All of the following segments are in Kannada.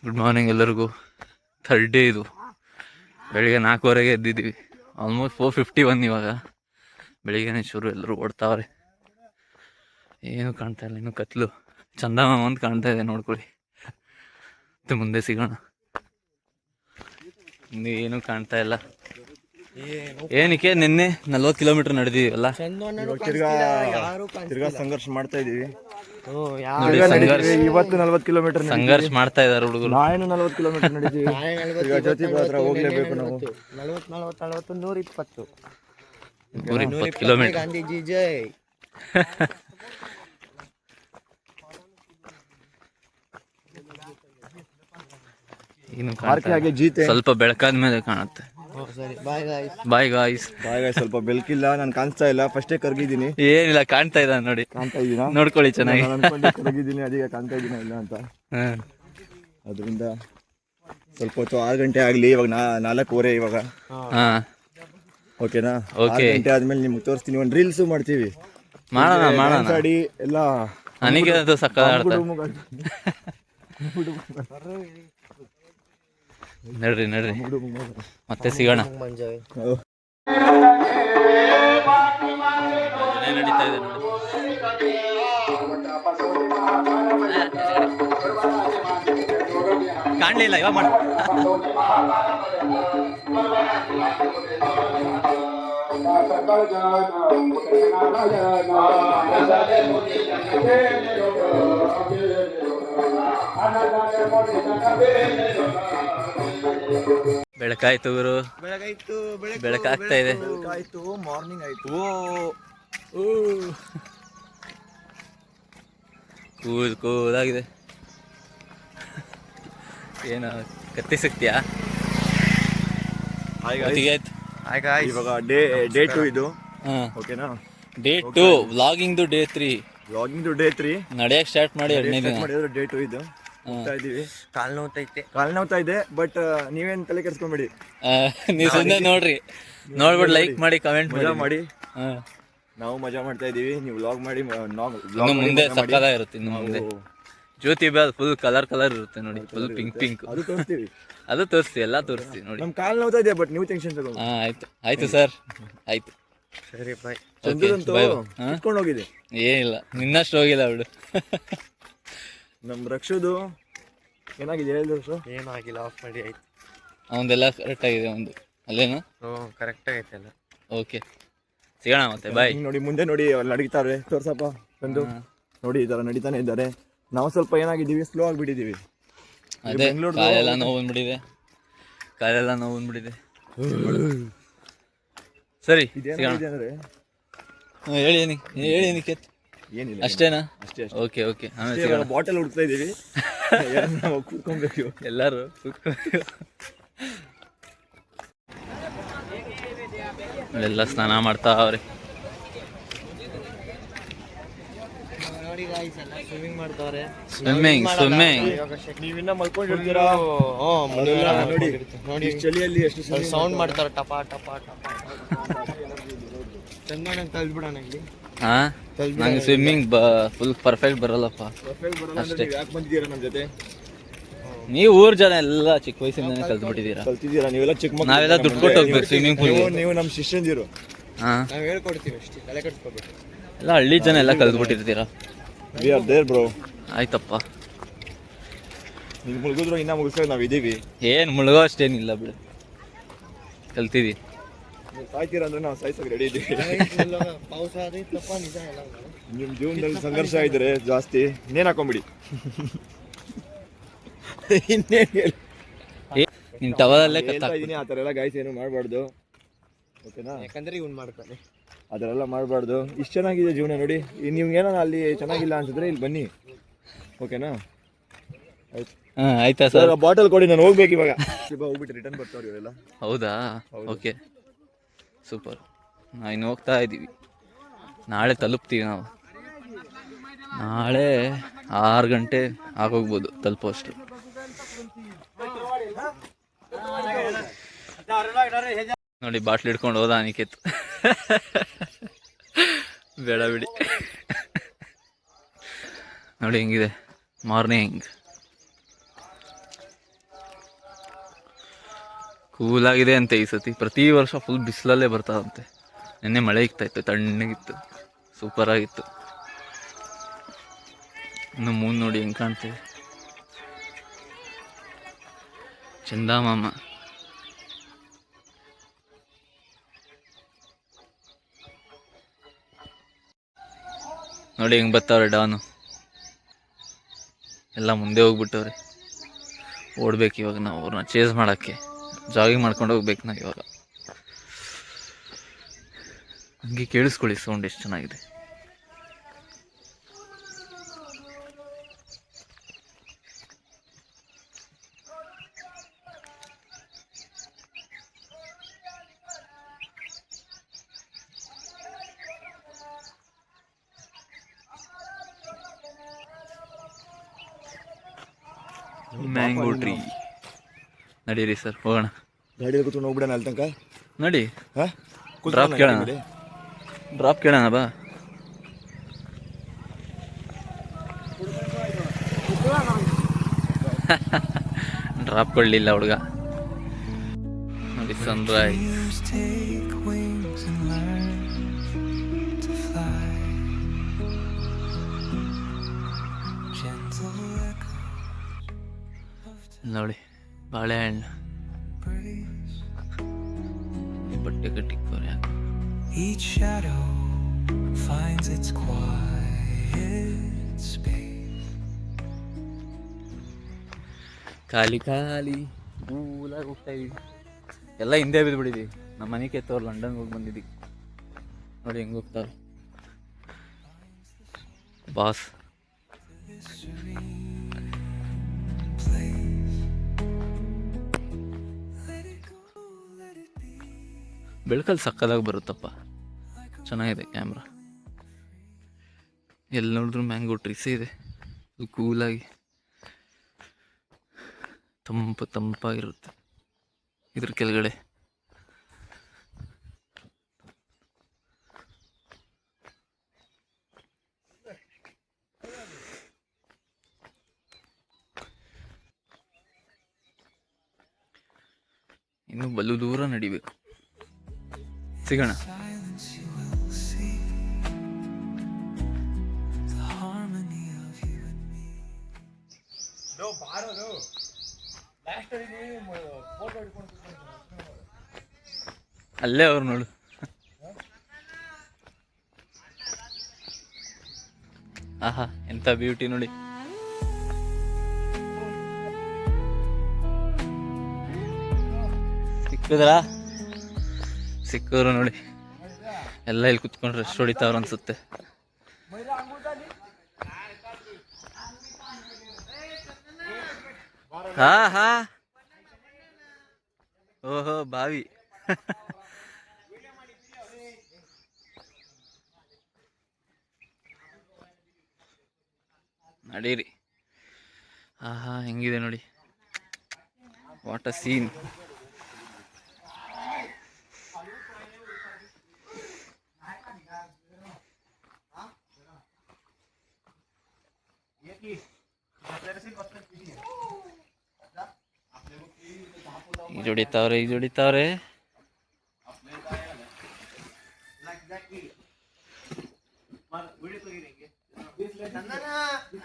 ಗುಡ್ ಮಾರ್ನಿಂಗ್ ಎಲ್ಲರಿಗೂ. ಥರ್ಡ್ ಡೇ ಇದು. ಬೆಳಿಗ್ಗೆ 4:15 ಎದ್ದಿದ್ದೀವಿ. ಆಲ್ಮೋಸ್ಟ್ 4:51 ಇವಾಗ. ಬೆಳಿಗ್ಗೆನೇ ಶುರು, ಎಲ್ಲರೂ ಓಡ್ತಾವ್ರೆ. ಏನು ಕಾಣ್ತಾ ಇಲ್ಲ, ಇನ್ನು ಕತ್ಲು. ಚಂದಮಾಮ ಅಂತ ಕಾಣ್ತಾ ಇದೆ, ನೋಡ್ಕೊಳ್ಳಿ. ಮತ್ತೆ ಮುಂದೆ ಸಿಗೋಣ. ಇನ್ನು ಏನು ಕಾಣ್ತಾ ಇಲ್ಲ. ಏನಕ್ಕೆ ನಿನ್ನೆ 40 ಕಿಲೋಮೀಟರ್ ನಡೆದಿದ್ದೀವಲ್ಲ, ತಿರ್ಗಾ ಸಂಘರ್ಷ ಮಾಡ್ತಾ ಇದೀವಿ. ಇವತ್ತು 40 ಕಿಲೋಮೀಟರ್ ಸಂಘರ್ಷ ಮಾಡ್ತಾ ಇದಾರೆ ಹುಡುಗರು. ನಾವೇನು 40 ಕಿಲೋಮೀಟರ್ ನಡೆದಿದ್ದೀವಿ. ಜ್ಯೋತಿಬಾ ಹತ್ರ ಹೋಗ್ಲೇಬೇಕು ನಾವು. 120 120 ಕಿಲೋಮೀಟರ್. ಗಾಂಧೀಜಿ ಜೈ. ಏನು ಸ್ವಲ್ಪ ಬೆಳಕಾದ ಮೇಲೆ ಕಾಣುತ್ತೆ. Bye guys. ಸ್ವಲ್ಪ ಬೆಳಕಿಲ್ಲ, ನಾನು ಕಾಣಿಸ್ತಾ ಇಲ್ಲ. ಫಸ್ಟೇ ಕರ್ಗಿದ್ದೀನಿ. ಏನಿಲ್ಲ, ಕಾಣ್ತಾ ಇದ್ದಾನೆ ನೋಡಿ. ಕಾಣ್ತಾ ಇದೀನಾ? ನೋಡ್ಕೊಳ್ಳಿ ಚೆನ್ನಾಗಿ. ಕರ್ಗಿದ್ದೀನಿ, ಅದಕ್ಕೆ ಕಾಣ್ತಾ ಇದೀನ ಇಲ್ಲ ಅಂತ. ಅದರಿಂದ ಸ್ವಲ್ಪ ಹೊತ್ತು 6 ಗಂಟೆ ಆಗ್ಲಿ. ಇವಾಗ 4:15 ಇವಾಗ. ಓಕೆನಾ? 6 ಗಂಟೆ ಆದ್ಮೇಲೆ ನಿಮ್ಗೆ ತೋರಿಸ್ತೀನಿ. ಒಂದು ರೀಲ್ಸ್ ಮಾಡ್ತೀವಿ. ಮಾಡೋಣ ಎಲ್ಲ. ನನಗೆ ಅದು ಸಕ್ಕ ನಡ್ರಿ ಮತ್ತೆ ಸಿಗೋಣ. ನಡೀತಾ ಇದೆ ನೋಡಿ. ಕಾಣ್ಲಿಲ್ಲ ಇವಾಗ ಮಾಡ. ಬೆಳಕಾಯ್ತು ಗುರು, ಬೆಳಕಾಗ್ತಾ ಇದೆ. ಮಾರ್ನಿಂಗ್ ಆಯ್ತು. ಕೂಲಾಗಿದೆ. ಏನು ಕತ್ತಿ ಸಿಕ್ತಿಯಾ? ಇವಾಗ ಡೇ 2 ಇದು. ಓಕೆನಾ? Day 2 vlogging day 3. ಡೇ 3 ನಡೆಯಕ್ಕೆ ಸ್ಟಾರ್ಟ್ ಮಾಡಿ 2ನೇ ದಿನ. ಡೇ 2 ಇದು. ಹೋಗ್ತಾ ಇದೀವಿ. ಕಾಲ್ ನೋವ್ತಾ ಇದೆ. ಬಟ್ ನೀವೇನ್ ತಲೆ ಕೆಡ್ಸ್ಕೊಂಬೇಡಿ. ನೀವು ಸುಮ್ಮನೆ ನೋಡ್ರಿ, ನೋಡ್ಬಿಟ್ಟು ಲೈಕ್ ಮಾಡಿ, ಕಮೆಂಟ್ ಮಾಡಿ. ನಾವು ಮಜಾ ಮಾಡ್ತಾ ಇದೀವಿ. ನೀವು ವ್ಲಾಗ್ ಮಾಡಿ. ಇನ್ನು ಮುಂದೆ ಸಕ್ಕತ್ತಾಗಿರುತ್ತೆ. ಇನ್ನು ಮುಂದೆ ಜ್ಯೋತಿಬಾ ಫುಲ್ ಕಲರ್ ಇರುತ್ತೆ ನೋಡಿ. Full pink. ಅದು ತೋರಿಸ್ತೀವಿ, ಎಲ್ಲ ತೋರಿಸ್ತೀವಿ ನೋಡಿ. ನಮ್ ಕಾಲ್ ನೋವ್ತಾ ಇದೆ, ಬಟ್ ನೀವು ಟೆನ್ಷನ್ ತಗೊಂಡು. ಆಯ್ತು ಸರ್, ಆಯ್ತು. ಸರಿ ಬಾಯ್. ಇಟ್ಕೊಂಡು ಹೋಗಿದೆ. ಏನಿಲ್ಲ, ನಿನ್ನಷ್ಟು ಹೋಗಿಲ್ಲ ಅವಳು. ನಮ್ ರಕ್ಷದು ಏನಾಗಿದೆ ಹೇಳಿದ್ರು? ಏನೂ ಆಗಿಲ್ಲ, ಆಫ್ ಮಾಡಿ ಆಯ್ತು. ಅವನದೆಲ್ಲ ಕರೆಕ್ಟ್ ಆಗಿದೆ. ಒಂದು ಅಲ್ಲೇನು ಕರೆಕ್ಟ್ ಆಗೈತೆ ಎಲ್ಲ. ಓಕೆ, ಸಿಗೋಣ ಮತ್ತೆ. ಬಾಯ್. ನೋಡಿ ಮುಂದೆ ನೋಡಿ, ಅಲ್ಲಿ ನಡೀತಾರೆ. ತೋರ್ಸಪ್ಪ ಬಂದು ನೋಡಿ. ಈ ತರ ನಡೀತಾನೆ ಇದ್ದಾರೆ. ನಾವು ಸ್ವಲ್ಪ ಏನಾಗಿದ್ದೀವಿ, ಸ್ಲೋ ಆಗಿಬಿಟ್ಟಿದ್ದೀವಿ. ಅದೇ ಕಾಲೆಲ್ಲ ನೋವು ಬಂದ್ಬಿಟ್ಟಿದೆ. ಸರಿ, ಇದೇನಂದ್ರೆ ಹೇಳಿ ನಿಖಿತ್. ಏನಿಲ್ಲ, ಅಷ್ಟೇನಾ? ಅಷ್ಟೇ. ಓಕೆ. ಬಾಟಲ್ ಹುಡುಕ್ತಾ ಇದೀವಿ. ಕೂತ್ಕೊಬೇಕು ಎಲ್ಲರೂ. ಎಲ್ಲ ಸ್ನಾನ ಮಾಡ್ತಾ ಅವ್ರೆ. ನೋಡಿ ಗಾಯ್ಸ್, ಎಲ್ಲ ಸ್ವಿಮ್ಮಿಂಗ್ ಮಾಡ್ತಾವ್ರೆ. ಸ್ವಿಮ್ಮಿಂಗ್ ನೀವಿನ್ನ ಮಲ್ಕೊಂಡಿರ್ತೀರಾ? ನೋಡಿ ಚಳಿಯಲ್ಲಿ ಎಷ್ಟು ಸೌಂಡ್ ಮಾಡ್ತಾರೆ, ಟಪ ಟಪ ಟಪ. ಚಂದನ ತಳ್ಬಿಡೋಣ ಇಲ್ಲಿ. ನಂಗೆ ಸ್ವಿಮ್ಮಿಂಗ್ ಫುಲ್ ಪರ್ಫೆಕ್ಟ್ ಬರಲ್ಲಪ್ಪ. ಅಷ್ಟೇ. ಯಾಕೆ ಬಂದಿದ್ದೀರಾ ನಮ್ಮ ಜೊತೆ? ನೀವು ಊರ್ ಜನ ಎಲ್ಲ ಚಿಕ್ಕ ವಯಸ್ಸಿಂದ ಕಲ್ತಿದ್ದೀರಾ ನೀವೆಲ್ಲ? ನಾವೆಲ್ಲ ದುಡ್ಡು ಕೊಟ್ಟು ಹೋಗ್ಬೇಕು ಸ್ವಿಮ್ಮಿಂಗ್ ಪೂಲ್. ನೀವು ನಮ್ಮ ಶಿಷ್ಯಂದಿರು. ನಾವು ಹೇಳ್ಕೊಡ್ತೀವಿ ಅಷ್ಟೇ, ತಲೆ ಕಟ್ಸ್ಕೋಬೇಕು. ಎಲ್ಲ ಹಳ್ಳಿ ಜನ ಎಲ್ಲ ಕಲ್ತ್ಬಿಟ್ಟಿರ್ತೀರಾ. We are there bro. ಆಯ್ತಪ್ಪ, ನೀವು ಮುಳುಗಿದ್ರು ಇನ್ನೂ ಮುಗಿಸ್ಕೊಂಡು ನಾವು ಇದ್ದೀವಿ. ಏನು ಮುಳುಗೋ ಅಷ್ಟೇನಿಲ್ಲ ಬಿಡು, ಕಲ್ತಿದ್ವಿ. ನೀವು ಸಾಯ್ತೀರ ಅಂದ್ರೆ ನಾವು ಸಾಯ್ಸೋಕೆ ರೆಡಿ ಇದ್ದೀವಿ. ನಿಮ್ಮ ಜೀವನದಲ್ಲಿ ಸಂಘರ್ಷ ಇದ್ರೆ ಜಾಸ್ತಿ ಇನ್ನೇನು ಹಾಕೊಂಬಿಡಿ. ನಿನ್ ಟವಲಲ್ಲೇ ಇದೀನಿ. ಆ ಥರ ಎಲ್ಲ ಗಾಯ್ಸ್ ಏನು ಮಾಡಬಾರ್ದು, ಓಕೆನಾ? ಯಾಕಂದ್ರೆ ಇವ್ನು ಮಾಡ್ತಾನೆ, ಅದೆಲ್ಲ ಮಾಡಬಾರ್ದು. ಇಷ್ಟು ಚೆನ್ನಾಗಿದೆ ಜೀವನ ನೋಡಿ. ನಿಮ್ಗೇನೋ ಅಲ್ಲಿ ಚೆನ್ನಾಗಿಲ್ಲ ಅನ್ಸಿದ್ರೆ ಇಲ್ಲಿ ಬನ್ನಿ, ಓಕೆನಾ? ಆಯ್ತಾ ಸರ್? ಬಾಟಲ್ ಕೊಡಿ, ನಾನು ಹೋಗ್ಬೇಕು ಇವಾಗ. ಹೋಗ್ಬಿಟ್ಟು ರಿಟರ್ನ್ ಬರ್ತಾವ್ರಿ ಇವರೆಲ್ಲ. ಹೌದಾ? Okay, super. ನಾವು ಇನ್ನು ಹೋಗ್ತಾ ಇದ್ದೀವಿ. ನಾಳೆ ತಲುಪ್ತೀವಿ ನಾವು. ನಾಳೆ 6 ಗಂಟೆ ಆಗೋಗ್ಬೋದು ತಲುಪೋಷ್ಟು. ನೋಡಿ, ಬಾಟ್ಲಿ ಹಿಡ್ಕೊಂಡು ಹೋದ ಅನಿಕೇತ್. ಬೇಡ ಬಿಡಿ. ನೋಡಿ ಹೆಂಗಿದೆ ಮಾರ್ನಿಂಗ್. ಕೂಲಾಗಿದೆ ಅಂತೆ ಈ ಸತಿ. ಪ್ರತಿ ವರ್ಷ ಫುಲ್ ಬಿಸಿಲಲ್ಲೇ ಬರ್ತಾವಂತೆ. ನಿನ್ನೆ ಮಳೆ ಇತ್ತು, ತಣ್ಣಗಿತ್ತು, ಸೂಪರಾಗಿತ್ತು. ಇನ್ನು ಮೂನ್ ನೋಡಿ ಹೆಂಗೆ ಕಾಣ್ತೇವೆ. ಚಂದಮಾಮ ನೋಡಿ ಹೆಂಗೆ ಬರ್ತಾವ್ರೆ ಡಾನು. ಎಲ್ಲ ಮುಂದೆ ಹೋಗ್ಬಿಟ್ಟವ್ರೆ. ಓಡ್ಬೇಕು ಇವಾಗ ನಾವು ಅವ್ರನ್ನ ಚೇಸ್ ಮಾಡೋಕ್ಕೆ. ಜಾಗಿಂಗ್ ಮಾಡ್ಕೊಂಡು ಹೋಗ್ಬೇಕು ನಾವು ಇವಾಗ. ಹಂಗೆ ಕೇಳಿಸ್ಕೊಳ್ಳಿ ಸೌಂಡ್ ಎಷ್ಟು ಚೆನ್ನಾಗಿದೆ. Mango tree. ನಡೀರಿ ಸರ್ ಹೋಗೋಣ. ಗಾಡಿಯಲ್ಲಿ ಕೂತ್ಕೊಂಡು ಹೋಗ್ಬಿಡೋಣ ಅಲ್ಲಿ ತನಕ. ನಡಿ. ಹಾಂ, ಡ್ರಾಪ್ ಕೇಳೋಣ. ಡ್ರಾಪ್ ಕೇಳೋಣ ಬಾ. ಡ್ರಾಪ್ ಕೊಡಲಿಲ್ಲ ಹುಡುಗ. ನೋಡಿ ಸನ್ರೈಸ್. ನೋಡಿ ಬಾಳೆಹಣ್ಣು ಬಟ್ಟೆ ಕಟ್ಟಿಕೋರೆ. Each shadow finds its quiet space. ಖಾಲಿ ಖಾಲಿ ಕೂಲಾಗಿ ಹೋಗ್ತಾ ಇದೀವಿ. ಎಲ್ಲ ಹಿಂದೆ ಬಿದ್ದುಬಿಟ್ಟಿದ್ದೀವಿ. ನಮ್ಮ ಮನೆ ಕೆತ್ತವ್ರು ಲಂಡನ್ಗೆ ಹೋಗಿ ಬಂದಿದ್ದೀವಿ. ನೋಡಿ ಹೆಂಗೆ ಹೋಗ್ತಾರೆ ಬಾಸ್. ಬೆಳಕಲ್ಲಿ ಸಕ್ಕದಾಗಿ ಬರುತ್ತಪ್ಪ, ಚೆನ್ನಾಗಿದೆ ಕ್ಯಾಮ್ರಾ. ಎಲ್ಲಿ ನೋಡಿದ್ರು ಮ್ಯಾಂಗೋ ಟ್ರೀಸೇ ಇದೆ. ಕೂಲಾಗಿ ತಂಪಾಗಿರುತ್ತೆ ಇದ್ರ ಕೆಳಗಡೆ. ಇನ್ನು ಬಲು ದೂರ ನಡಿಬೇಕು. ಸಿಗೋಣ. ಅಲ್ಲೇ ಅವ್ರು ನೋಡು. ಆಹಾ ಎಂತ ಬ್ಯೂಟಿ ನೋಡಿ. ಸಿಕ್ಕದ್ರು ನೋಡಿ. ಎಲ್ಲ ಇಲ್ಲಿ ಕುತ್ಕೊಂಡ್ರೆ ರೆಸ್ಟ್ ಹೊಡಿತಾವ್ರ ಅನ್ಸುತ್ತೆ. ಹಾ ಓಹೋ ಬಾವಿ. ನಡೀರಿ. ಆಹಾ ಹೆಂಗಿದೆ ನೋಡಿ. What a scene. ಈಜೊಡಿತಾವ್ರೆ.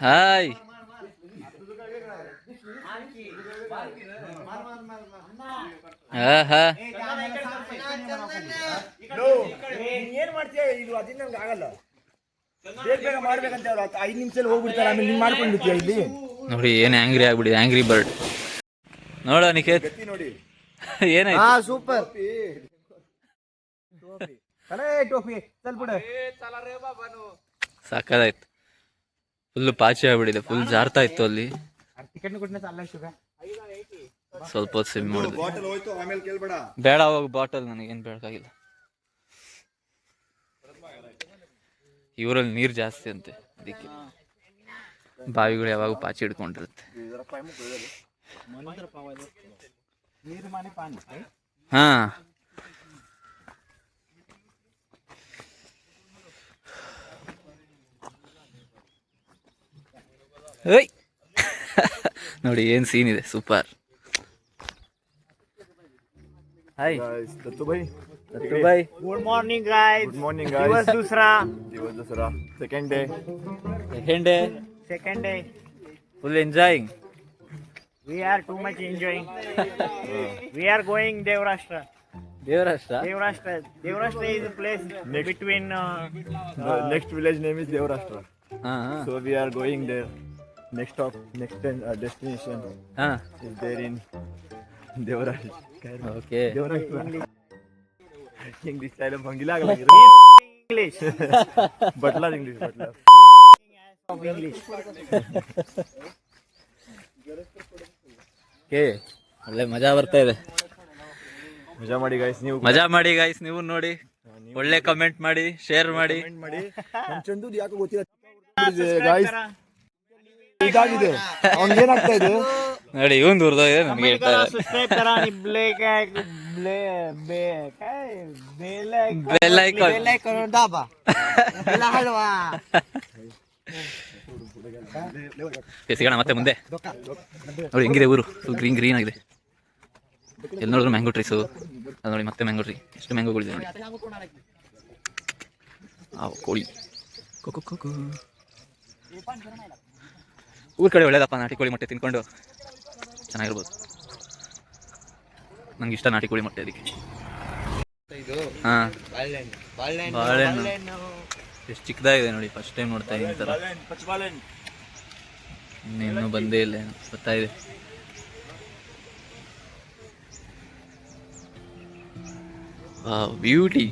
ಹಾಯ್. ಏನ್ ಮಾಡ್ತೀಯ ಇದು? ಅದಿಂದ ನಮ್ಗೆ ಆಗಲ್ಲ. ಬೇಗ ಮಾಡ್ಬೇಕಂತ 5 ನಿಮಿಷದಲ್ಲಿ ಹೋಗ್ಬಿಡ್ತಾರೆ. ಆಮೇಲೆ ನೀನ್ ಮಾಡ್ಕೊಂಡ್ಬಿಡ್ತೀಯ ಇಲ್ಲಿ. ನೋಡಿ ಏನ್ ಆಂಗ್ರಿ ಆಗ್ಬಿಡಿ. ಆಂಗ್ರಿ ಬರ್ಡ್ ನೋಡ ನಿಖೇತ್. ನೋಡಿ ಏನಾಯ್ತು? ಸೂಪರ್ ಟೋಪಿ ಸಾಕಾಯ್ತು. ಫುಲ್ ಪಾಚಿ ಆಗ್ಬಿಟ್ಟಿದೆ. ಫುಲ್ ಜಾರ್ತಾ ಇತ್ತು ಅಲ್ಲಿ. ಸ್ವಲ್ಪ ಹೊತ್ತು ಸ್ವಿಮ್ ಮಾಡಿದ್ವಿ. ಬೇಡ ಹೋಗಿ ಬಾಟಲ್. ನನಗೇನು ಬೇಕಾಗಿಲ್ಲ. ಇವರಲ್ಲಿ ನೀರು ಜಾಸ್ತಿ ಅಂತೆ, ಅದಕ್ಕೆ ಬಾವಿಗಳು ಯಾವಾಗ ಪಾಚಿ ಹಿಡ್ಕೊಂಡಿರುತ್ತೆ. ಹಾ ಏಯ್ ನೋಡಿ ಏನು ಸೀನ್ ಇದೆ. ಸೂಪರ್. ಹಾಯ್ दत्तू भाई bye. Good morning guys. Good morning दिवस गाइस. दूसरा. दिवस दूसरा second day. Second day. Full enjoying. We are too much enjoying. We are going Devrashtra. Devrashtra. Devrashtra is a place Next. between. Next village name is Devrashtra. ಹಾ So we are going there. Next stop, destination ಹಾ is there in Devrashtra. Okay. Devrashtra. English style भंगीला लग English. Battala English Battala. Of English. Okay, ಒಳ್ಳೆ ಮಜಾ ಬರ್ತಾ ಇದೆ. ಮಜಾ ಮಾಡಿ ಗೈಸ್, ನೀವು ಮಜಾ ಮಾಡಿ ಗೈಸ್, ನೀವು ನೋಡಿ, ಒಳ್ಳೆ ಕಮೆಂಟ್ ಮಾಡಿ, ಶೇರ್ ಮಾಡಿ. ಕಮೆಂಟ್ ಮಾಡಿ. ನಮ್ಮ ಚಂದು ಯಾಕೋ ಗೊತ್ತಿಲ್ಲ ಗೈಸ್, ಇದಾಗಿದೆ ಅವ್ನಿಗೆ ಏನಾಗ್ತಾ ಇದೆ ನೋಡಿ, ಇವನ್ ದೂರದಾಗ ನಮ್ಗೆ ಹೇಳ್ತಾ ಇದೆ. Subscribe करा आणि Bell icon. दाबा. बेल हलवा. ಸಿಗೋಣ ಮತ್ತೆ ಮುಂದೆ. ನೋಡಿ ಹೆಂಗಿದೆ ಊರು, ಫುಲ್ ಗ್ರೀನ್ ಗ್ರೀನ್ ಆಗಿದೆ. ಎಲ್ಲಿ ನೋಡಿದ್ರು ಮ್ಯಾಂಗೋ ಟ್ರೀಸು. ಅದು ನೋಡಿ ಮತ್ತೆ ಮ್ಯಾಂಗೋ ಟ್ರೀ, ಎಷ್ಟು ಮ್ಯಾಂಗೋಗಳಿದೆ ನೋಡಿ. ಕೋಳಿ ಕೊಕ್ಕೊ. ಊರ ಕಡೆ ಒಳ್ಳೇದಪ್ಪ, ನಾಟಿ ಕೋಳಿ ಮೊಟ್ಟೆ ತಿನ್ಕೊಂಡು ಚೆನ್ನಾಗಿರ್ಬೋದು. ನಂಗೆ ಇಷ್ಟ ನಾಟಿ ಕೋಳಿ ಮೊಟ್ಟೆ, ಅದಕ್ಕೆ. ಹಾಂ, ಬಾಳೆಹಣ್ಣು ಎಷ್ಟು ಚಿಕ್ಕದಾಗಿದೆ ನೋಡಿ, ಫಸ್ಟ್ ಟೈಮ್ ನೋಡ್ತಾ ಇದ್ದೀನಿ ಈ ಥರ. ಇನ್ನೂ ಬಂದೇ ಇಲ್ಲ, ಬರ್ತಾ ಇದೆ. Beauty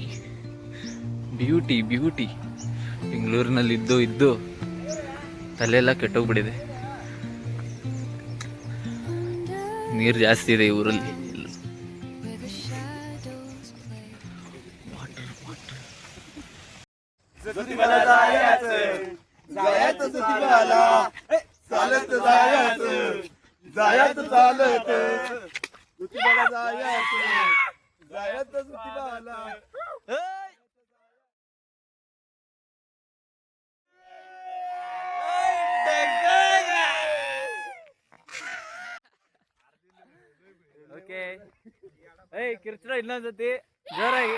beauty beauty. ಬೆಂಗಳೂರಿನಲ್ಲಿ ಇದ್ದು ತಲೆಯೆಲ್ಲ ಕೆಟ್ಟೋಗ್ಬಿಟ್ಟಿದೆ. ನೀರು ಜಾಸ್ತಿ ಇದೆ ಈ ಊರಲ್ಲಿ. ಓಕೆ, ಏಯ್ ಕಿರ್ಚ್ರ ಇನ್ನೊಂದ್ಸತಿ ಜೋರಾಗಿ.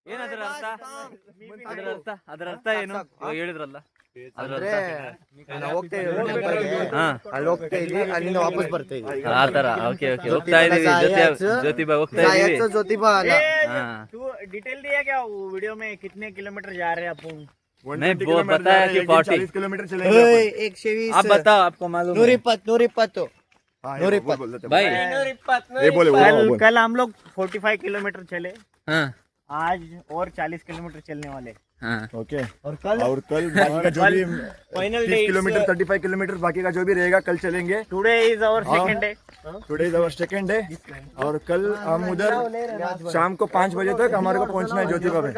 ಏನದರ ಅರ್ಥ? ಅದರ ಅರ್ಥ ಏನು ಇವಾಗ ಹೇಳಿದ್ರಲ್ಲ, ಅದರ ಅರ್ಥ? ಅಲ್ಲಿ ಹೋಗ್ತಾ ಇದ್ವಿ, ಅಲ್ಲಿಂದ ವಾಪಸ್ ಬರ್ತಾ ಇದ್ವಿ. ಆ ತರ. ಓಕೆ ಓಕೆ, ಹೋಗ್ತಾ ಇದೀವಿ ಜ್ಯೋತಿಬಾ, ಹೋಗ್ತಾ ಇದೀವಿ. ज्योतिबा हाँ। तू डिटेल दिया क्या वो वीडियो में, कितने किलोमीटर जा रहे हैं अपन? नहीं, वो बताया कि 40 किलोमीटर चलेंगे. 120. आप बताओ, आपको मालूम है? 120 भाई कल हम लोग 45 किलोमीटर चले, हाँ आज और 40 किलोमीटर चलने वाले. हाँ ओके. और कल बाकी का जो भी फाइनल 30 किलोमीटर 35 किलोमीटर बाकी का जो भी रहेगा कल चलेंगे. Today is our second day. Today is our second day. और कल हम उधर शाम को 5 बजे तक हमारे को पहुंचना है ज्योतिबा में,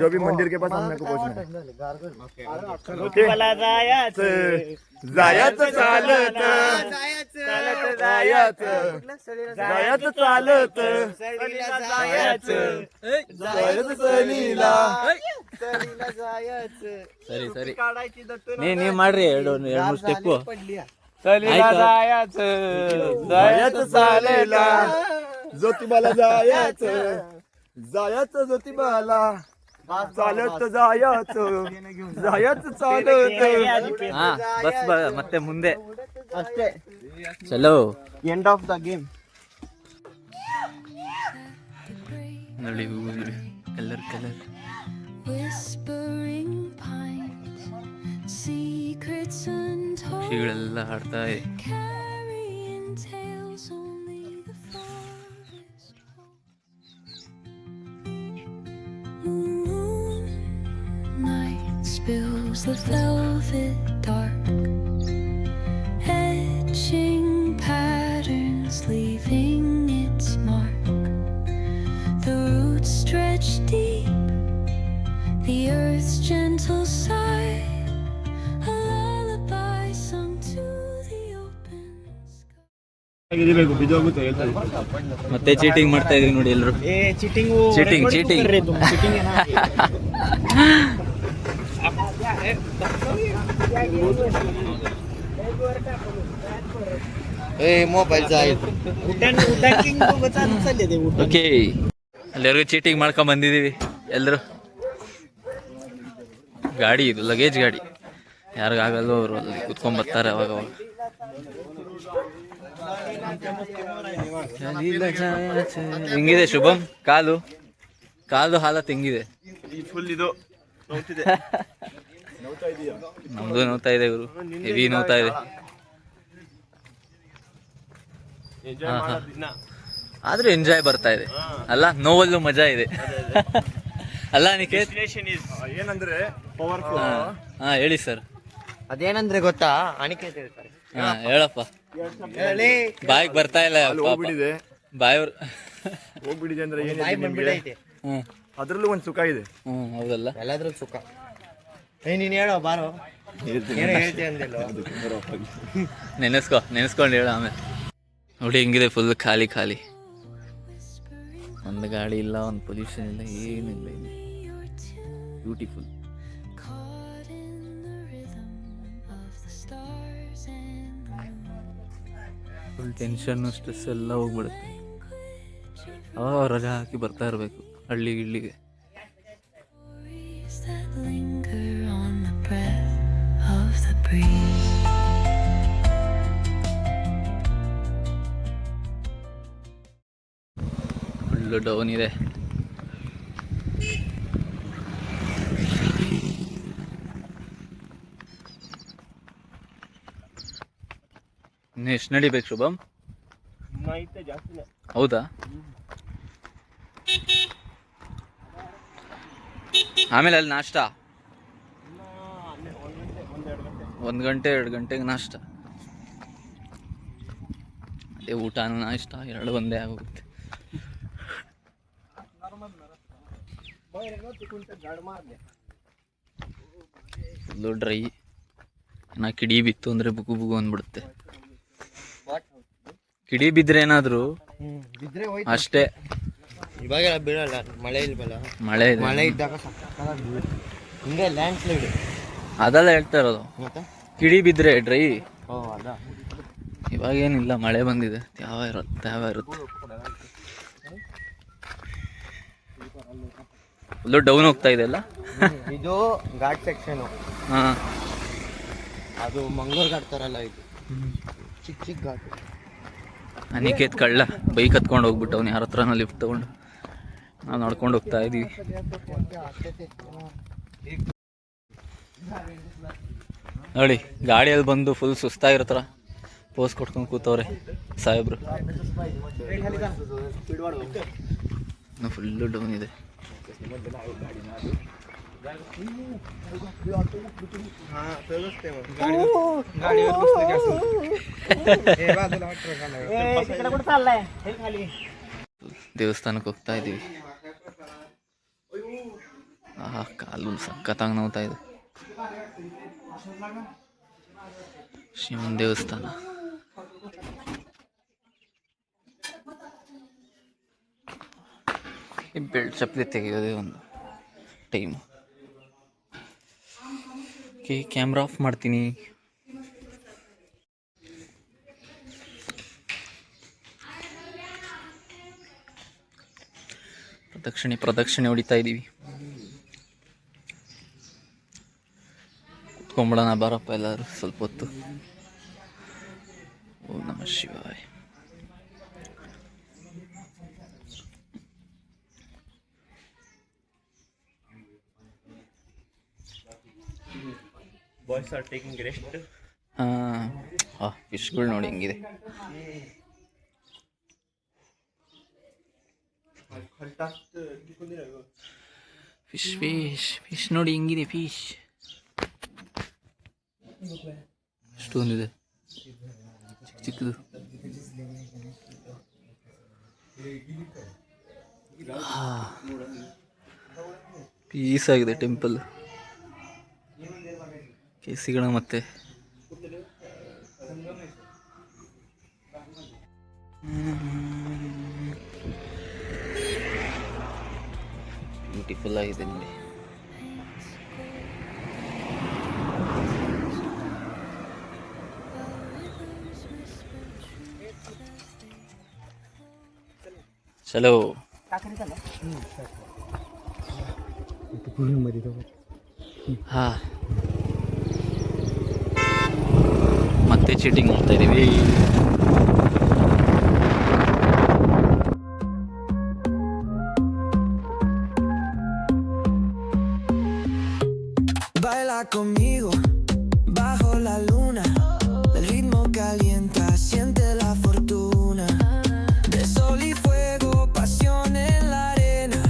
जो भी मंदिर के पास हमने को पहुंचना है. ज्योतिबाला जायचं. जायचं चालत, जायचं चालत, जायचं सलीला. ಸರಿ ಸರಿ, ನೀವು ಮಾಡ್ರಿ ಎರಡು ಮೂರು ಸ್ಟೆಪ್ಪು. जायचं चालेला, ज्योतिबाला जायचं, ज्योतिबाला चालत, जायचं चालत. ಹಾ, ಬಸ್ ಮತ್ತೆ ಮುಂದೆ. ಅಷ್ಟೇ. ಚಲೋ. End of the game. ನೋಡಿ colour colour. Whispering pines, secrets untold, ಪಕ್ಷಿಗಳೆಲ್ಲ ಹಾಡ್ತಾ ಇದೆ. carrying tales only the forest holds. Moonlight spills the velvet dark, etching patterns, leaving its mark. The roots stretch deep, the earth's gentle sigh, a lullaby sung to the open sky. ಮತ್ತೆ ಚೀಟಿಂಗ್ ಮಾಡ್ತಾ ಇದ್ರಿ ನೋಡಿ ಎಲ್ಲರೂ. ए चीटिंग Cheating. चीटिंग है ना. मोबाईल जाईल ಓಕೆ, ಎಲ್ಲರಿಗೂ ಚೀಟಿಂಗ್ ಮಾಡ್ಕೊಂಡ್ ಬಂದಿದ್ದೀವಿ ಎಲ್ಲರೂ. ಗಾಡಿ ಇದು ಲಗೇಜ್ ಗಾಡಿ, ಯಾರಿಗಾಗಲ್ಲೋ ಅವರು ಅಲ್ಲಿ ಕುತ್ಕೊಂಡ್ ಬರ್ತಾರೆ ಅವಾಗ ಅವಾಗ. ಹೆಂಗಿದೆ ಶುಭಂ ಕಾಲು ಹಾಲತ್ ಹೆಂಗಿದೆ? ಫುಲ್ ಇದು ನೋಡ್ತಿದೆ. ನಮ್ದು ನೋವ್ತಾ ಇದೆ ಗುರು, ಹೆವಿ ನೋವ್ತಾ ಇದೆ. ಆದ್ರೂ ಎಂಜಾಯ್ ಬರ್ತಾ ಇದೆ ಅಲ್ಲ, ನೋವಲ್ಲೂ ಮಜಾ ಇದೆ ಅಲ್ಲ ನಿಖೇತ್? ಏನಂದ್ರೆ ಹಾ ಹೇಳಿ ಸರ್. ಅದೇನಂದ್ರೆ ಗೊತ್ತಾ, ಅನಿಕೇತ್ ಹೇಳ್ತಾರೆ. ಹಾ ಹೇಳಪ್ಪ, ಬಾಯಿಗೆ ಬರ್ತಾ ಇಲ್ಲ. ಅಲ್ಲಿ ಹೋಗ್ಬಿಟ್ಟಿದೆ, ಬಾಯವ್ರು ಹೋಗ್ಬಿಟ್ಟಿದೆ ಅಂದ್ರೆ ಏನಿದೆ ನಿಮ್ಗೆ? ಬಂದ್ಬಿಟ್ಟೈತೆ. ಹ್ಮ್ ಅದ್ರಲ್ಲೂ ಒಂದು ಸುಖ ಇದೆ. ಹೌದಲ್ಲ. ಎಲ್ಲಾದ್ರೂ ಸುಖ. ನೀನ್ ಹೇಳೋ ಬಾರೋ, ಏನೋ ಹೇಳ್ತೀಯ ಅಂದಿಲ್ಲ. ನೆನೆಸ್ಕೊಂಡು ಹೇಳ ಆಮೇಲೆ. ನೋಡಿ ಹೆಂಗಿದೆ, ಫುಲ್ ಖಾಲಿ. ಒಂದು ಗಾಡಿ ಇಲ್ಲ, ಒಂದು ಪೊಲ್ಯೂಷನ್ ಇಲ್ಲ, ಏನಿಲ್ಲ. ಬ್ಯೂಟಿಫುಲ್. ಫುಲ್ ಟೆನ್ಷನ್, ಸ್ಟ್ರೆಸ್ ಎಲ್ಲ ಹೋಗ್ಬಿಡುತ್ತೆ. ಅವಾಗ ರಜೆ ಹಾಕಿ ಬರ್ತಾ ಇರಬೇಕು ಹಳ್ಳಿಗೆ. that linger on the breath of the breeze. Full down ಇದೆ. ಇನ್ನು ಎಷ್ಟು ನಡಿಬೇಕು ಶುಭಂ? ಹೌದಾ? ಆಮೇಲೆ ಅಲ್ಲಿ ನಾಷ್ಟ 1 ಗಂಟೆ 2 ಗಂಟೆಗೆ ನಾಷ್ಟ. ಅದೇ ಊಟನೂ ನಾಷ್ಟ 2 ಒಂದೇ ಆಗೋಗುತ್ತೆ. Full dry. ಕಿಡಿ ಬಿತ್ತು ಅಂದರೆ ಬುಗು ಅಂದ್ಬಿಡುತ್ತೆ. ಕಿಡಿ ಬಿದ್ದರೆ ಏನಾದರೂ ಬಿದ್ರೆ ಅಷ್ಟೇ. ಇವಾಗೆಲ್ಲ ಬೀಳಲ್ಲ, ಮಳೆ ಇಲ್ವಲ್ಲ. ಮಳೆ ಇದೆ. ಮಳೆ ಇದ್ದಾಗ ಹಿಂಗೆ ಲ್ಯಾಂಡ್ ಸ್ಲೈಡ್ ಅದೆಲ್ಲ ಹೇಳ್ತಾ ಇರೋದು. ಕಿಡಿ ಬಿದ್ದರೆ ಡ್ರೈ. ಅದ ಇವಾಗೇನಿಲ್ಲ, ಮಳೆ ಬಂದಿದೆ, ಯಾವ ಇರುತ್ತೆ. ಫುಲ್ಲು ಡೌನ್ ಹೋಗ್ತಾ ಇದೆ ಅಲ್ಲ. ಇದು ಘಾಟ್ ಸೆಕ್ಷನ್. ಹಾಂ, ಅದು ಮಂಗಳೂರು ಘಾಟ್ ಥರಲ್ಲ, ಇದು ಚಿಕ್ಕ ಘಾಟ್. ಅನಿಕೇತ್ ಕಳ್ಳ ಬೈಕ್ ಹತ್ಕೊಂಡು ಹೋಗ್ಬಿಟ್ಟು ಅವ್ನು ಯಾರ ಹತ್ರನೂ ಲಿಫ್ಟ್ ತೊಗೊಂಡು ನಾವು ನಡ್ಕೊಂಡು ಹೋಗ್ತಾ ಇದ್ದೀವಿ. ನೋಡಿ ಗಾಡಿಯಲ್ಲಿ ಬಂದು ಫುಲ್ ಸುಸ್ತಾಗಿರೋ ಥರ ಪೋಸ್ ಕೊಟ್ಕೊಂಡು ಕೂತವ್ರೆ ಸಾಹೇಬ್ರು. ಫುಲ್ಲು ಡೌನ್ ಇದೆ. ದೇವಸ್ಥಾನಕ್ಕೆ ಹೋಗ್ತಾ ಇದ್ದೀವಿ. ಕಾಲು ಸಖತ್ತಾಗಿ ನೋವ್ತಾ ಇದೆ. ಶಿವನ ದೇವಸ್ಥಾನ. ಈ ಬೆಲ್ಟ್ ಚಪ್ಪಲಿ ತೆಗೆಯೋದೇ ಒಂದು ಟೈಮು. ಓಕೆ, ಕ್ಯಾಮ್ರಾ ಆಫ್ ಮಾಡ್ತೀನಿ. ಪ್ರದಕ್ಷಿಣೆ ಹೊಡಿತಾ ಇದ್ದೀವಿ. ಕುತ್ಕೊಂಬಿಡೋಣ ಬಾರಪ್ಪ ಎಲ್ಲರೂ ಸ್ವಲ್ಪ ಹೊತ್ತು. ಓಂ ನಮಃ ಶಿವಾಯ. Boys are taking rest. ಫಿಶ್ಗಳು ನೋಡಿ ಹೆಂಗಿದೆ. ಫಿಶ್ ನೋಡಿ ಹೆಂಗಿದೆ. ಫಿಶ್ ಎಷ್ಟೊಂದಿದೆ, ಚಿಕ್ಕದು. ಪೀಸ್ ಆಗಿದೆ ಟೆಂಪಲ್. ಕೇಸಿಗಳ ಮತ್ತೆ ಬ್ಯೂಟಿಫುಲ್ ಆಗಿದೆ ನೋಡಿ. ಚಲೋ ಹಾ ಮತ್ತೆ ಚೀಟಿಂಗ್ ಮಾಡ್ತಾ ಇದೀವಿ. Baila conmigo bajo la luna. El ritmo calienta, siente la fortuna. De sol y fuego, pasión en la arena.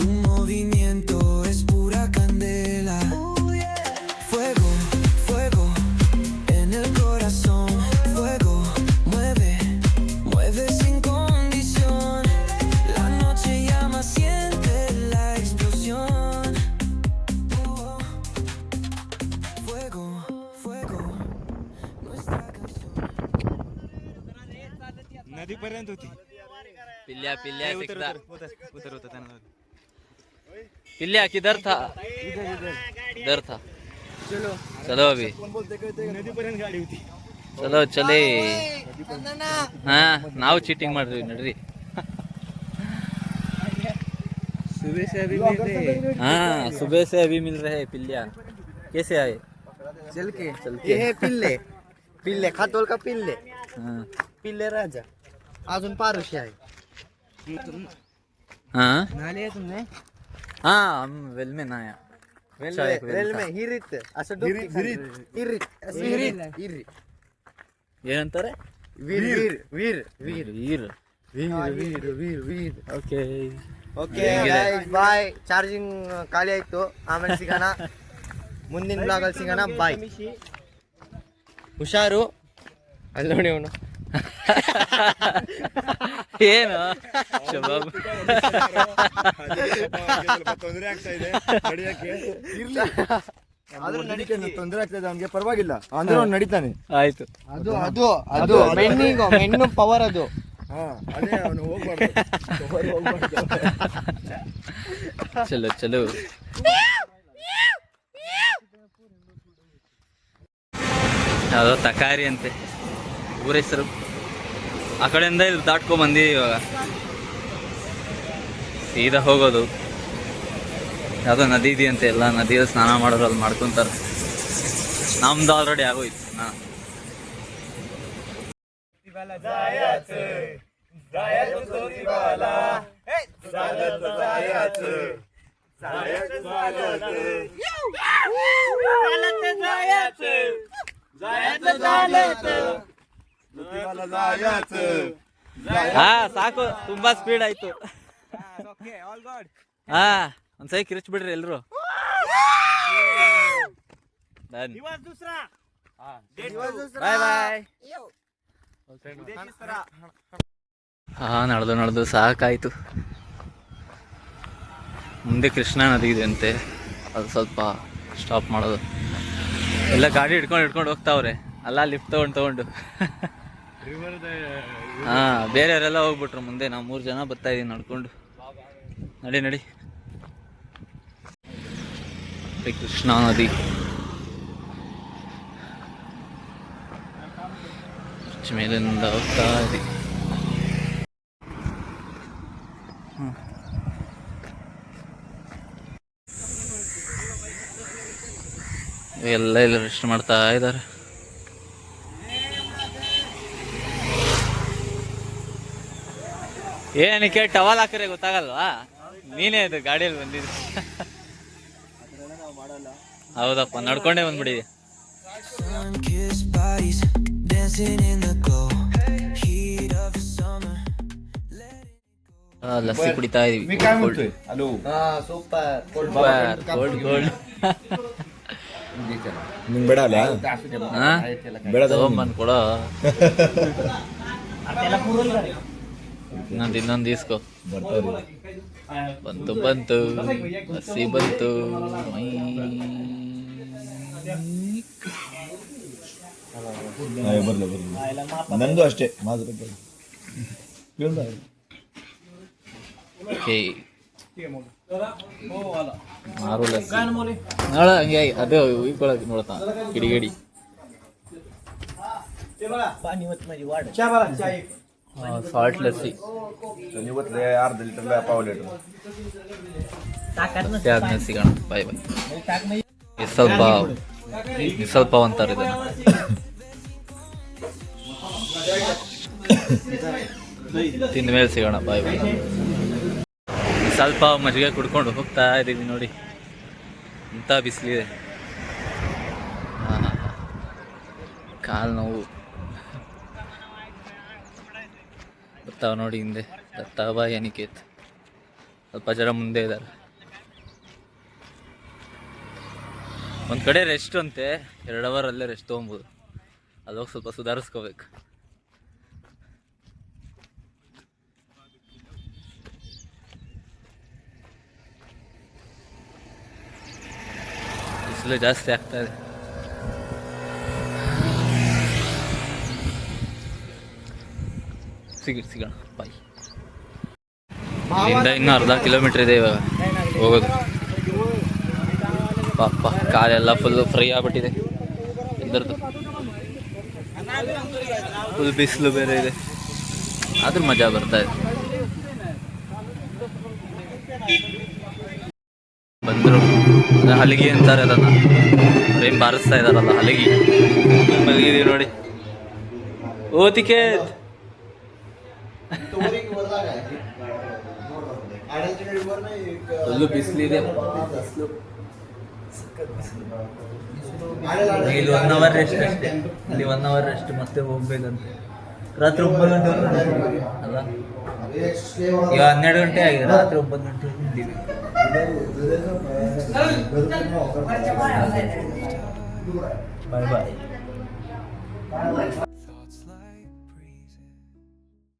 Tu movimiento es pura candela. Fuego, fuego en el corazón. Fuego, mueve, mueve sin condición. La noche llama, siente la explosión. Fuego, fuego, nuestra canción. नदीपर्यंत होती. पिल्ल्या पिल्ल्या दिखता. पिल्ल्या किधर था? इधर था. चलो अभी नदीपर्यंत गाडी होती. चलो चले. ಹಾ ನಾವು ಚೀಟಿಂಗ್ ಮಾಡಿದ್ವಿ ನಡ್ರಿ. हाँ सुबह से अभी मिल रहे हैं पिल्लिया. कैसे आए? चल के के. हे पिल्ले पिल्ले खातोल का पिल्ले हाँ पिल्ले राजा अजून पारुशी आहे. हाँ नाले आहे तुमने हाँ हम वेल में ना आया. अच्छा, एक वेल रेल था. में हिरीत असं डोकी हिरीत हिरीत हिरीत ಏನಂತಾರೆ? वीर वीर वीर वीर ವೀರ್. वीर वीर वीर वीर okay okay guys bye. Charging ಖಾಲಿ ಆಯ್ತು. ಆಮೇಲೆ ಸಿಗೋಣ ಮುಂದಿನ ಬ್ಲಾಗ್ ಅಲ್ಲಿ ಸಿಗೋಣ. ಬಾಯ್. ಹುಷಾರು. ಅಲ್ಲಿ ನೋಡಿ ಅವನು ಏನು ಶಬಾಬ್. ತೊಂದರೆ ಆಗ್ತಾ ಇದೆ ನಡಿಯಕ್ಕೆ. ಆದ್ರೂ ನಡಿಕೆ ತೊಂದರೆ ಆಗ್ತಾ ಇದೆ ಅವ್ನಿಗೆ, ಪರವಾಗಿಲ್ಲ ಅಂದ್ರೆ ಅವ್ನು ನಡಿತಾನೆ. ಆಯ್ತು ಅದು ಅದು ಅದು ಮೆನ್ನು ಪವರ್ ಅದು. ಹಾ ಅದೇ ಅವನು ಹೋಗ್ಬಾರ್ದು. ಚಲೋ ಚಲೋ. ಯಾವುದೋ ತಕಾರಿ ಅಂತೆ ಊರ ಹೆಸರು. ಆ ಕಡೆಯಿಂದ ಇಲ್ಲಿ ದಾಟ್ಕೊಂಡ್ ಬಂದಿದ್ದೀವಿ ಇವಾಗ. ಸೀದಾ ಹೋಗೋದು. ಯಾವುದೋ ನದಿ ಇದೆಯಂತೆ, ಎಲ್ಲ ನದಿಯಲ್ಲಿ ಸ್ನಾನ ಮಾಡೋರು ಅಲ್ಲಿ ಮಾಡ್ಕೊತಾರೆ. ನಮ್ದು ಆಲ್ರೆಡಿ ಆಗೋಯ್ತು ಸ್ನಾನ. ಹಾ ಸಾಕು, ತುಂಬಾ ಸ್ಪೀಡ್ ಆಯ್ತು. ಹಾ ಒಂದ್ಸರಿ ಕಿರಿಚ್ ಬಿಡ್ರಿ ಎಲ್ರು. ಬಾಯ್ ಬಾಯ್. ಹಾ ನಡೆದು ಸಾಕಾಯ್ತು. ಮುಂದೆ ಕೃಷ್ಣಾ ನದಿ ಇದೆ ಅಂತೆ, ಅದು ಸ್ವಲ್ಪ ಸ್ಟಾಪ್ ಮಾಡೋದು. ಎಲ್ಲ ಗಾಡಿ ಹಿಡ್ಕೊಂಡು ಹೋಗ್ತಾವ್ರೆ. ಅಲ್ಲ ಲಿಫ್ಟ್ ತಗೊಂಡು ಹಾ ಬೇರೆಯವರೆಲ್ಲ ಹೋಗ್ಬಿಟ್ರು ಮುಂದೆ. ನಾವು 3 ಜನ ಬರ್ತಾ ಇದೀವಿ ನಡ್ಕೊಂಡು. ನಡಿ ಕೃಷ್ಣಾ ನದಿ ಮೇಲಿಂದ ಹೋಗ್ತಾ ಇದೆ. ಎಲ್ಲ ಇಲ್ಲಿ ರೆಸ್ಟ್ ಮಾಡ್ತಾ ಇದ್ದಾರೆ. ಏನಕ್ಕೆ ಟವಲ್ ಹಾಕಿದ್ರೆ ಗೊತ್ತಾಗಲ್ವಾ? ನೀನೇ ಇದು ಗಾಡಿಯಲ್ಲಿ ಬಂದಿದ್ದು. ಹೌದಪ್ಪ, ನಡ್ಕೊಂಡೇ ಬಂದ್ಬಿಡಿ. Sun-kissed bodies dancing in the glow. Heat of summer. Lassi ಕುಡಿತಾ ಇದೀವಿ. ಹಲೋ ಸೂಪರ್ ಗೋಲ್ಡ್ ನಿಂಗೆ ಬೇಡ ಅಲ್ಲ? ಬೇಡ ತಗೊಂಬಂದು ಕೊಡೋ. ಇನ್ನೊಂದು ಇಸ್ಕೋ. ಬಂತು ಲಸ್ಸಿ ಬಂತು. ಬರ್ಲಿ ನಂದು ಅಷ್ಟೇ. ಓಕೆ ಮಾರು ಲಸ್ಸಿ ನೋಡ ಹಂಗೆ ಅದು ಉಯ್ಕೊಳಕ್ ನೋಡ್ತಾ ಗಿಡಿ. पाणी होत माझी वाढ. सॉल्ट लस्सी अर्धा लिटरला पाव लिटर ಮತ್ತೆ ಆದ್ಮೇಲೆ ಸಿಗೋಣ. ಬಾಯ್ ಬಾಯ್. ಮಿಸಲ್ ಪಾವ್ ಅಂತಾರೆ ಇದನ್ನ. ತಿಂದ ಮೇಲೆ ಸಿಗೋಣ. ಬಾಯ್ ಬಾಯ್. ಮಿಸಲ್ ಪಾವ್ ಮಜ್ಜಿಗೆ ಕುಡ್ಕೊಂಡು ಹೋಗ್ತಾ ಇದ್ದೀವಿ ನೋಡಿ. ಇಂಥ ಬಿಸಿಲಿದೆ. ಕಾಲು ನೋವು ಬರ್ತಾವ ನೋಡಿ ಹಿಂದೆ. ದತ್ತಾಬಾಯಿ ಅನಿಕೇತ್ ಸ್ವಲ್ಪ ಜನ ಮುಂದೆ ಇದ್ದಾರೆ. ಒಂದು ಕಡೆ ರೆಸ್ಟ್ ಅಂತೆ, 2 ಅವರ್ ಅಲ್ಲೇ ರೆಸ್ಟ್ ತೊಗೊಬೋದು. ಅಲ್ಲೋಗಿ ಸ್ವಲ್ಪ ಸುಧಾರಿಸ್ಕೋಬೇಕು. ಬಿಸಿಲು ಜಾಸ್ತಿ ಆಗ್ತಾ ಇದೆ. ಸಿಗೋಣ. ಬಾಯ್. ಇಲ್ಲಿಂದ ಇನ್ನೂ ಅರ್ಧ ಕಿಲೋಮೀಟ್ರ್ ಇದೆ ಇವಾಗ ಹೋಗೋದು. ಪಾಪ ಕಾಲೆಲ್ಲ ಫುಲ್ಲು ಫ್ರೈ ಆಗ್ಬಿಟ್ಟಿದೆ ಇದ್ರದ್ದು. ಫುಲ್ ಬಿಸಿಲು ಬೇರೆ ಇದೆ, ಆದ್ರೂ ಮಜಾ ಬರ್ತಾ ಇದೆ. ಬಂದರು ಹಲಗಿ ಅಂತಾರೆ ಅದನ್ನು, ಏನು ಬಾರಿಸ್ತಾ ಇದ್ದಾರಲ್ಲ ಹಲಗಿ. ಮಲಗಿದೀವಿ ನೋಡಿ. ಓ ತಿಕೇತ್ ಫುಲ್ಲು ಬಿಸಿಲಿದೆ. ಇಲ್ಲಿ 1 ಅವರ್ ರೆಸ್ಟ್ ಅಷ್ಟೇ. ಇಲ್ಲಿ 1 ಅವರ್ ರೆಸ್ಟ್, ಮತ್ತೆ ಹೋಗ್ಬೇಕಂತೆ. ರಾತ್ರಿ 9 ಗಂಟೆ ಅಲ್ಲ, ಈಗ 12 ಗಂಟೆ ಆಗಿದೆ. ರಾತ್ರಿ 9 ಗಂಟೆ ಇದ್ದೀವಿ. ಬಾಯ್ ಬಾಯ್.